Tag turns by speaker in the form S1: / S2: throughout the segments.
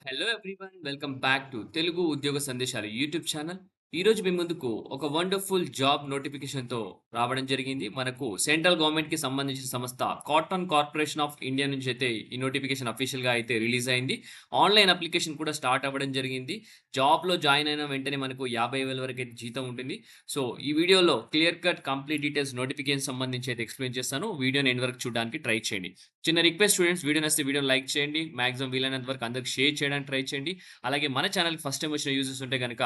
S1: Hello everyone welcome back to Telugu ఉద్యోగ సందేశాలు YouTube channel. ఈరోజు మీ ముందుకు ఒక వండర్ఫుల్ జాబ్ నోటిఫికేషన్తో రావడం జరిగింది. మనకు సెంట్రల్ గవర్నమెంట్కి సంబంధించిన సంస్థ కాటన్ కార్పొరేషన్ ఆఫ్ ఇండియా నుంచి అయితే ఈ నోటిఫికేషన్ అఫీషియల్గా అయితే రిలీజ్ అయింది. ఆన్లైన్ అప్లికేషన్ కూడా స్టార్ట్ అవ్వడం జరిగింది. జాబ్లో జాయిన్ అయిన వెంటనే మనకు 50,000 వరకు అయితే జీతం ఉంటుంది. సో ఈ వీడియోలో clear cut complete details notification సంబంధించి అయితే ఎక్స్ప్లెయిన్ చేస్తాను. వీడియోని ఎండ్ వరకు చూడడానికి ట్రై చేయండి. చిన్న రిక్వెస్ట్ స్టూడెంట్స్, వీడియో నచ్చితే వీడియోని లైక్ చేయండి. మాక్సిమం వీలైనంత వరకు అందరికి షేర్ చేయడానికి ట్రై చేయండి. అలాగే మన ఛానల్‌కి ఫస్ట్ టైమ్ వచ్చిన యూజర్స్ ఉంటే గనక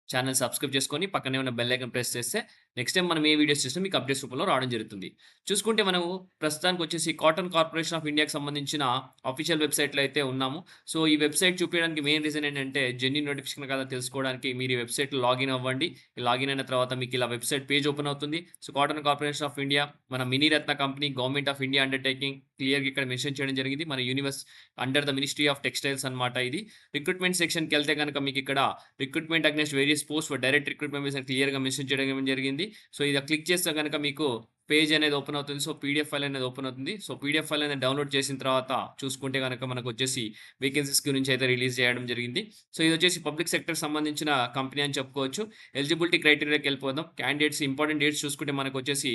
S1: ఛానెల్ సబ్స్క్రైబ్ చేసుకొని పక్కనే ఉన్న బెల్ ఐకాన్ ప్రెస్ చేస్తే నెక్స్ట్ టైమ్ మనం ఏ వీడియోస్ చేసినా మీకు అప్డేట్స్ రూపంలో రావడం జరుగుతుంది. చూసుకుంటే మనము ప్రస్తుతానికొచ్చేసి కాటన్ కార్పొరేషన్ ఆఫ్ ఇండియాకి సంబంధించిన అఫీషియల్ వెబ్‌సైట్‌లో అయితే ఉన్నాము. సో, ఈ వెబ్‌సైట్ చూపియడానికి మెయిన్ రీజన్ ఏంటంటే జెన్యూన్ నోటిఫికేషన్ కాదో తెలుసుకోవడానికి మీరు ఈ వెబ్‌సైట్‌లో లాగిన్ అవ్వండి. లాగిన్ అయిన తర్వాత మీకు ఇలా వెబ్‌సైట్ పేజ్ ఓపెన్ అవుతుంది. So, cotton corporation of India మన mini ratna company government of India undertaking క్లియర్‌గా ఇక్కడ మెన్షన్ చేయడం జరిగింది. మన universe under the ministry of textiles అన్నమాట ఇది. రిక్రూట్‌మెంట్ సెక్షన్‌కెళ్తే గనక మీకిక్కడ recruitment against various post for direct recruitment అని క్లియర్‌గా మెన్షన్ చేయడం జరిగింది. సో, ఇది క్లిక్ చేస్తే గనక మీకు పేజ్ అనేది ఓపెన్ అవుతుంది. సో, పీడీఎఫ్ ఫైల్ అనేది ఓపెన్ అవుతుంది. సో, పీడీఎఫ్ ఫైల్ అనేది డౌన్‌లోడ్ చేసిన తర్వాత చూసుకుంటే గనక మనకొచ్చేసి వేకెన్సీస్ గురించి అయితే రిలీజ్ చేయడం జరిగింది. సో, ఇదొచ్చేసి పబ్లిక్ సెక్టర్‌కి సంబంధించిన కంపెనీ అని చెప్పుకోవచ్చు. ఎలిజిబిలిటీ క్రైటీరియాకి వెళ్ళిపోదాం. క్యాండిడేట్స్ ఇంపార్టెంట్ డేట్స్ చూసుకుంటే మనకొచ్చేసి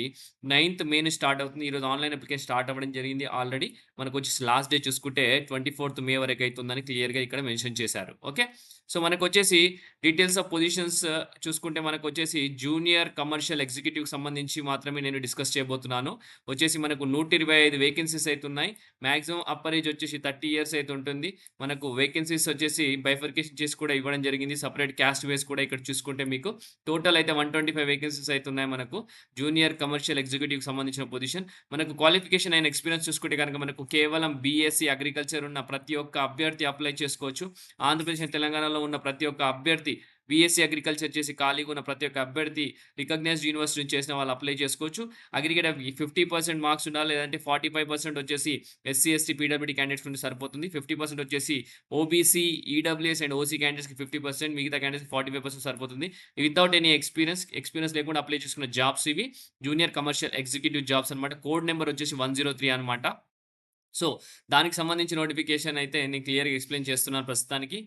S1: 9థ్ మే నుంచి స్టార్ట్ అవుతుంది. ఈరోజు ఆన్‌లైన్ అప్లికేషన్ స్టార్ట్ అవ్వడం జరిగింది ఆల్రెడీ. మనకొచ్చేసి లాస్ట్ డే చూసుకుంటే 24థ్ మే వరకు అయితుందని క్లియర్‌గా ఇక్కడ మెన్షన్ చేశారు. ఓకే. సో, మనకొచ్చేసి డీటెయిల్స్ ఆఫ్ పొజిషన్స్ చూసుకుంటే మనకొచ్చేసి జూనియర్ కమర్షియల్ ఎగ్జిక్యూటివ్‌కి సంబంధించి మాత్రమే నేను డిస్కస్ చేయబోతున్నాను. వచ్చేసి మనకు 125 వేకెన్సీస్ అయితే ఉన్నాయి. మాక్సిమం అప్పర్ ఏజ్ వచ్చేసి 30 ఇయర్స్ అయితే ఉంటుంది. మనకు వేకెన్సీస్ వచ్చేసి బైఫర్కేషన్ చేసి కూడా ఇవ్వడం జరిగింది. సెపరేట్ క్యాస్ట్ వైస్ కూడా ఇక్కడ చూసుకుంటే మీకు టోటల్ అయితే 125 వేకెన్సీస్ అయితే ఉన్నాయి మనకు. జూనియర్ కమర్షియల్ ఎగ్జిక్యూటివ్‌కి సంబంధించిన పొజిషన్. మనకు క్వాలిఫికేషన్ అయిన ఎక్స్‌పీరియన్స్ చూసుకుంటే గనక మనకు కేవలం బీఎస్సీ అగ్రికల్చర్ ఉన్న ప్రతి ఒక్క అభ్యర్థి అప్లై చేసుకోవచ్చు. ఆంధ్రప్రదేశ్ అండ్ తెలంగాణలో ఉన్న ప్రతి ఒక్క అభ్యర్థి బీఎస్సీ అగ్రికల్చర్ చేసి ఖాళీగా ఉన్న ప్రతి ఒక్క అభ్యర్థి రికగ్నైజ్డ్ యూనివర్సిటీ నుంచి చేసిన వాళ్ళు అప్లై చేసుకోవచ్చు. అగ్రిగేట్ 50% మార్క్స్ ఉండాలి. లేదంటే 45% వచ్చేసి ఎస్సీ, ఎస్టీ, పీడబ్ల్యూడీ క్యాండిడేట్స్ నుండి సరిపోతుంది. 50% వచ్చేసి ఓబీసీ, ఈడబ్ల్యూఎస్ అండ్ ఓసీ క్యాండిడేట్స్‌కి 50%, మిగతా క్యాండిడేట్స్‌కి 45% సరిపోతుంది. వితౌట్ ఎనీ ఎక్స్‌పీరియన్స్ లేకుండా అప్లై చేసుకున్న జాబ్స్ ఇవి. జూనియర్ కమర్షియల్ ఎగ్జిక్యూటివ్ జాబ్స్ అన్నమాట. కోడ్ నంబర్ వచ్చేసి 103 అన్నమాట. సో, దానికి సంబంధించి నోటిఫికేషన్ అయితే నేను క్లియర్‌గా ఎక్స్‌ప్లెయిన్ చేస్తున్నాను ప్రస్తుతానికి.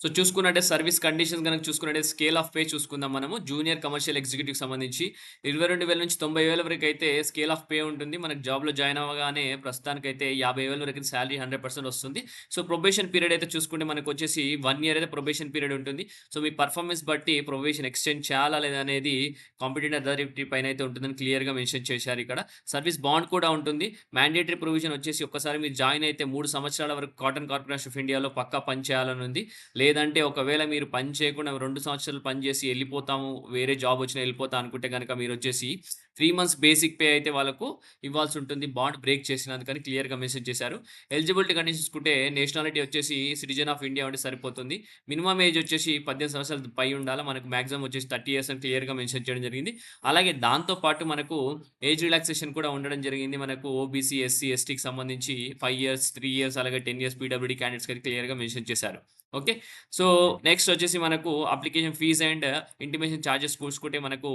S1: సో, చూసుకున్నట్టే సర్వీస్ కండిషన్స్ గనక చూసుకున్నట్టే స్కేల్ ఆఫ్ పే చూసుకుందాం మనము. జూనియర్ కమర్షియల్ ఎగ్జిక్యూటివ్‌కి సంబంధించి 22,000-90,000 వరకైతే స్కేల్ ఆఫ్ పే ఉంటుంది. మనకు జాబ్‌లో జాయిన్ అవ్వగానే ప్రస్తుతానికైతే 50,000 వరకు సాలరీ 100% వస్తుంది. సో, ప్రొబేషన్ పీరియడ్ అయితే చూసుకుంటే మనకొచ్చేసి 1 ఇయర్ అయితే ప్రొబేషన్ పీరియడ్ ఉంటుంది. సో, మీ పర్ఫార్మెన్స్ బట్టి ప్రొబేషన్ ఎక్స్‌టెండ్ చేయాలా లేదా అనేది కాంపిటెంట్ అథారిటీ పైన అయితే ఉంటుందని క్లియర్‌గా మెన్షన్ చేశారు ఇక్కడ. సర్వీస్ బాండ్ కూడా ఉంటుంది. మ్యాండేటరీ ప్రొవిజన్ వచ్చేసి ఒక్కసారి మీరు జాయిన్ అయితే 3 సంవత్సరాల వరకు కాటన్ కార్పొరేషన్ ఆఫ్ ఇండియాలో పక్కా పని చేయాలని ఉంది. లేదంటే ఒకవేళ మీరు పని చేయకుండా 2 సంవత్సరాలు పని చేసి ఎళ్ళిపోతాము, వేరే జాబ్ వచ్చినా ఎళ్ళిపోతా అనుకుంటే గనక మీరొచ్చేసి 3 మంత్స్ బేసిక్ పే అయితే వాళ్ళకు ఇవ్వాల్సి ఉంటుంది. బాండ్ బ్రేక్ చేసినందుకని క్లియర్‌గా మెన్షన్ చేశారు. ఎలిజిబిలిటీ కండిషన్స్ చూసుకుంటే నేషనాలిటీ వచ్చేసి సిటిజన్ ఆఫ్ ఇండియా ఉంటే సరిపోతుంది. మినిమమ్ ఏజ్ వచ్చేసి 18 సంవత్సరాలు పై ఉండాలా. మనకు మాక్సిమం వచ్చేసి 30 ఇయర్స్ అని క్లియర్‌గా మెన్షన్ చేయడం జరిగింది. అలాగే దాంతో పాటు మనకు ఏజ్ రిలాక్సేషన్ కూడా ఉండడం జరిగింది. మనకు ఓబీసీ, ఎస్సీ, ఎస్టీకి సంబంధించి 5 ఇయర్స్, 3 ఇయర్స్ అలాగే 10 ఇయర్స్ పీడబ్ల్యూడీ క్యాండిడేట్స్‌కి అయితే క్లియర్‌గా మెన్షన్ చేశారు. ఓకే. సో, నెక్స్ట్ వచ్చేసి మనకు application fees and intimation charges చూసుకుంటే మనకు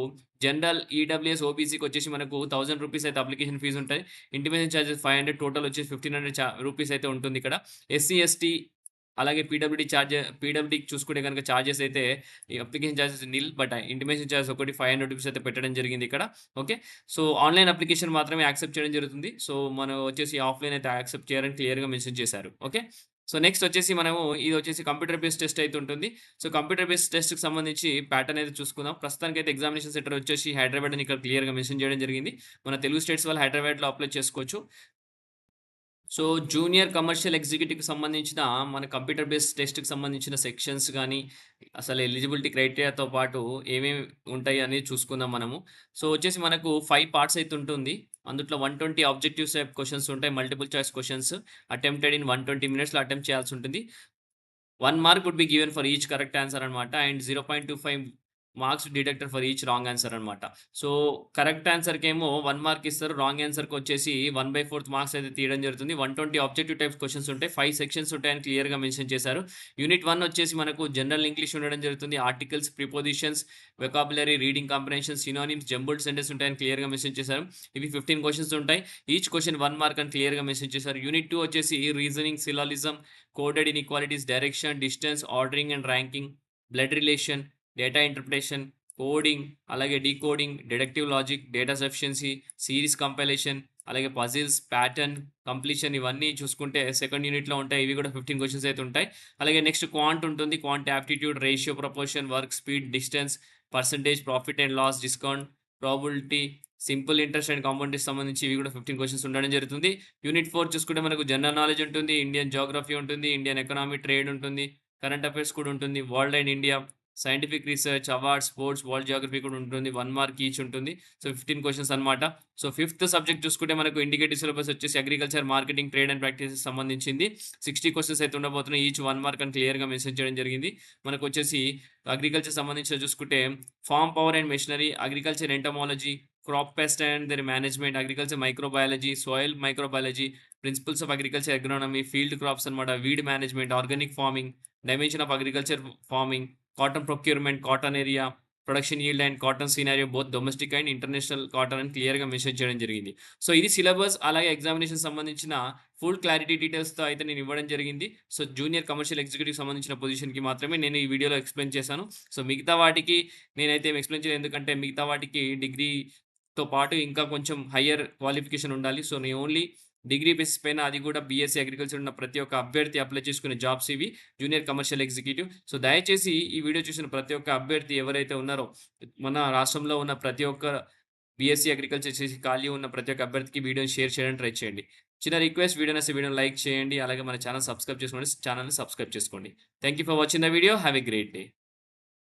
S1: జనరల్, ఈడబ్ల్యూఎస్, ఓబీసీకి వచ్చేసి మనకు రూ. 1,000 అయితే అప్లికేషన్ ఫీస్ ఉంటాయి. ఇంటిమేషన్ చార్జెస్ 500, టోటల్ వచ్చేసి 1,500 రూపీస్ అయితే ఉంటుంది ఇక్కడ. ఎస్సీ, ఎస్టీ అలాగే పీడబ్ల్యూడీకి చూసుకుంటే గనుక చార్జెస్ అయితే ఈ application charges nil. But intimation charges ఒకటి రూ. 500 అయితే పెట్టడం జరిగింది ఇక్కడ. ఓకే. సో, ఆన్‌లైన్ అప్లికేషన్ మాత్రమే యాక్సెప్ట్ చేయడం జరుగుతుంది. సో, మనం వచ్చేసి ఆఫ్‌లైన్ అయితే యాక్సెప్ట్ చేయరని క్లియర్‌గా మెన్షన్ చేశారు. ఓకే. సో, నెక్స్ట్ వచ్చేసి మనము ఇదొచ్చేసి కంప్యూటర్ బేస్డ్ టెస్ట్ అయితే ఉంటుంది. సో, కంప్యూటర్ బేస్డ్ టెస్ట్‌కి సంబంధించి ప్యాటర్న్ అయితే చూసుకుందాం. ప్రస్తుతానికైతే ఎగ్జామినేషన్ సెంటర్ వచ్చేసి హైదరాబాద్ అని ఇక్కడ క్లియర్‌గా మెన్షన్ చేయడం జరిగింది. మన తెలుగు స్టేట్స్ వాళ్ళు హైదరాబాద్‌లో అప్లై చేసుకోవచ్చు. సో, జూనియర్ కమర్షియల్ ఎగ్జిక్యూటివ్‌కి సంబంధించిన మన కంప్యూటర్ బేస్డ్ టెస్ట్‌కి సంబంధించిన సెక్షన్స్ గాని, అసలు ఎలిజిబిలిటీ క్రైటీరియాతో పాటు ఏమేమి ఉంటాయి అనేది చూసుకుందాం మనము. సో, వచ్చేసి మనకు 5 పార్ట్స్ అయితే ఉంటుంది. అందుట్లో 120 ఆబ్జెక్టివ్ టైప్ క్వెషన్స్ ఉంటాయి. Multiple choice questions attempted in 120 మినిట్స్‌లో అటెంప్ట్ చేయాల్సి ఉంటుంది. 1 mark would be given for each correct answer అన్నమాట. And 0.25 marks deducted for each wrong answer అనమాట. సో, కరెక్ట్ ఆన్సర్‌కేమో 1 మార్క్ ఇస్తారు. రాంగ్ ఆన్సర్‌కొచ్చేసి 1/4 మార్క్స్ అయితే తీయడం జరుగుతుంది. 120 ఆబ్జెక్టివ్ టైప్ క్వెషన్స్ ఉంటాయి. 5 సెక్షన్స్ ఉంటాయని క్లియర్‌గా మెన్షన్ చేశారు. యూనిట్ 1 వచ్చేసి మనకు జనరల్ ఇంగ్లీష్ ఉండడం జరుగుతుంది. Articles, prepositions, vocabulary, reading comprehension, synonyms, jumbled sentence ఉంటాయని క్లియర్‌గా మెన్షన్ చేశారు. ఇవి 15 క్వెషన్స్ ఉంటాయి. ఈచ్ క్వెషన్ 1 మార్క్ అని క్లియర్‌గా మెన్షన్ చేశారు. యూనిట్ 2 వచ్చేసి reasoning, syllogism, coded inequalities, direction, distance, ordering and ranking, blood relation, data interpretation, coding, అలాగే decoding, deductive logic, data sufficiency, series compilation, అలాగే పజిల్స్, ప్యాటర్న్, కంప్లీషన్ ఇవన్నీ చూసుకుంటే సెకండ్ యూనిట్‌లో ఉంటాయి. ఇవి కూడా 15 క్వెషన్స్ అయితే ఉంటాయి. అలాగే నెక్స్ట్ క్వాంట్ ఉంటుంది. Quant aptitude, ratio, proportion, work, speed, distance, percentage, profit and loss, discount, probability, simple interest and కాంపౌండ్‌కి సంబంధించి ఇవి కూడా 15 క్వెషన్స్ ఉండడం జరుగుతుంది. యూనిట్ 4 చూసుకుంటే మనకు జనరల్ నాలెడ్జ్ ఉంటుంది. ఇండియన్ జియోగ్రఫీ ఉంటుంది. ఇండియన్ ఎకనామీ, ట్రేడ్ ఉంటుంది. కరెంట్ అఫైర్స్ కూడా ఉంటుంది. World and India, scientific research, awards, sports, world Geography కూడా ఉంటుంది. 1 మార్క్ ఈచ్ ఉంటుంది. సో, 15 క్వెషన్స్ అన్నమాట. సో, ఫిఫ్త్ సబ్జెక్ట్ చూసుకుంటే మనకు ఇండికేటివ్ సిలబస్ వచ్చేసి అగ్రికల్చర్, మార్కెటింగ్, ట్రేడ్ అండ్ ప్రాక్టీస్‌కి సంబంధించింది. 60 క్వెషన్స్ అయితే ఉండబోతున్నాయి. ఈచ్ 1 మార్క్ అని క్లియర్‌గా మెన్షన్ చేయడం జరిగింది. మనకొచ్చేసి అగ్రికల్చర్ సంబంధించి చూసుకుంటే farm power and machinery, agriculture entomology, crop pest and their management, agriculture microbiology, soil microbiology, principles of agriculture agronomy, field crops అన్నమాట, weed management, organic farming, dimension of agriculture farming, cotton procurement, cotton area, production yield and cotton scenario both domestic and international cotton అని క్లియర్‌గా mention చేయడం జరిగింది. So, ఇది syllabus అలాగే examination సంబంధించిన full clarity డీటెయిల్స్‌తో అయితే నేను ఇవ్వడం జరిగింది. సో, జూనియర్ కమర్షియల్ ఎగ్జిక్యూటివ్‌కి సంబంధించిన పొజిషన్‌కి మాత్రమే నేను ఈ వీడియోలో ఎక్స్‌ప్లెయిన్ చేశాను. సో, మిగతా వాటికి నేనైతే ఏమి ఎక్స్‌ప్లెయిన్ చేయలేదు. ఎందుకంటే మిగతా వాటికి డిగ్రీతో పాటు ఇంకా కొంచెం హైయర్ క్వాలిఫికేషన్ ఉండాలి. సో, నేను ఓన్లీ డిగ్రీ బేసిస్ పైన అది కూడా బీఎస్సీ అగ్రికల్చర్ ఉన్న ప్రతి ఒక్క అభ్యర్థి అప్లై చేసుకునే జాబ్స్ ఇవి. Junior commercial executive. సో, దయచేసి ఈ వీడియో చూసిన ప్రతి ఒక్క అభ్యర్థి ఎవరైతే ఉన్నారో, మన రాష్ట్రంలో ఉన్న ప్రతి ఒక్క బీఎస్సీ అగ్రికల్చర్ చేసి ఖాళీ ఉన్న ప్రతి ఒక్క అభ్యర్థికి వీడియోని షేర్ చేయడానికి ట్రై చేయండి. చిన్న రిక్వెస్ట్, వీడియో నచ్చితే వీడియోని లైక్ చేయండి. అలాగే మన ఛానెల్ సబ్స్క్రైబ్ చేసుకోండి. ఛానెల్‌ని సబ్స్క్రైబ్ చేసుకోండి. Thank you for watching the video. Have a great day.